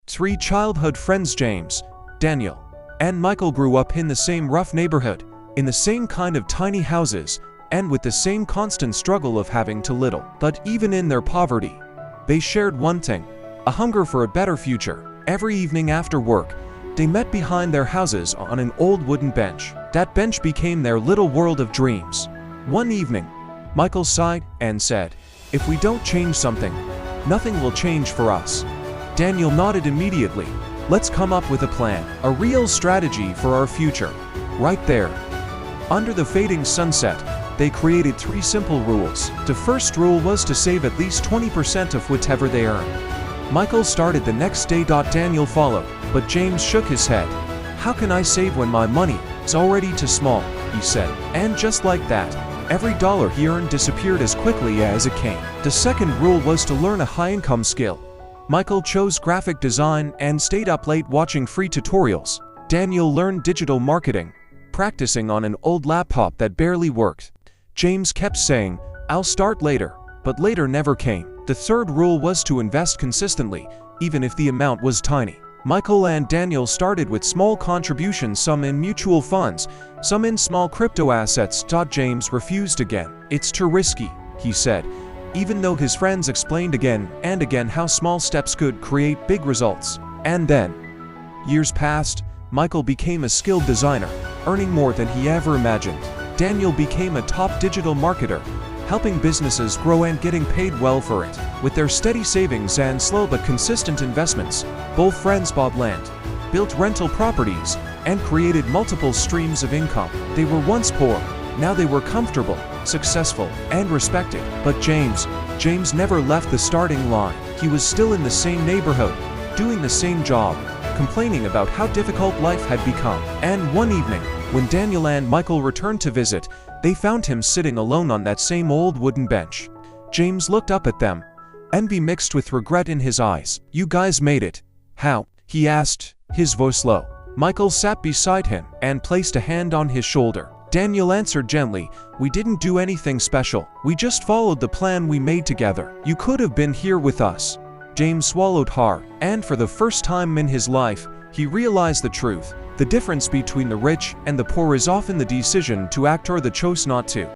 Three childhood friends James, Daniel, and Michael grew up in the same rough neighborhood, in the same kind of tiny houses, and with the same constant struggle of having too little. But even in their poverty, they shared one thing: a hunger for a better future. Every evening after work, they met behind their houses on an old wooden bench. That bench became their little world of dreams. One evening, Michael sighed and said, "If we don't change something, nothing will change for us." Daniel nodded immediately. "Let's come up with a plan, a real strategy for our future." Right there, under the fading sunset, they created three simple rules. The first rule was to save at least 20% of whatever they earned. Michael started the next day. Daniel followed, but James shook his head. "How can I save when my money is already too small?" he said. And just like that, every dollar he earned disappeared as quickly as it came. The second rule was to learn a high-income skill. Michael chose graphic design and stayed up late watching free tutorials. Daniel learned digital marketing, practicing on an old laptop that barely worked. James kept saying, "I'll start later," but later never came. The third rule was to invest consistently, even if the amount was tiny. Michael and Daniel started with small contributions, some in mutual funds, some in small crypto assets. James refused again. "It's too risky," he said, even though his friends explained again and again how small steps could create big results. And then, years passed. Michael became a skilled designer, earning more than he ever imagined. Daniel became a top digital marketer, helping businesses grow and getting paid well for it. With their steady savings and slow but consistent investments, both friends bought land, built rental properties, and created multiple streams of income. They were once poor, now they were comfortable, successful, and respected. But James never left the starting line. He was still in the same neighborhood, doing the same job, complaining about how difficult life had become. And one evening, when Daniel and Michael returned to visit, they found him sitting alone on that same old wooden bench. James looked up at them, envy mixed with regret in his eyes. "You guys made it. How?" he asked, his voice low. Michael sat beside him and placed a hand on his shoulder. Daniel answered gently, "We didn't do anything special. We just followed the plan we made together. You could have been here with us." James swallowed hard, and for the first time in his life, he realized the truth. The difference between the rich and the poor is often the decision to act or the choice not to.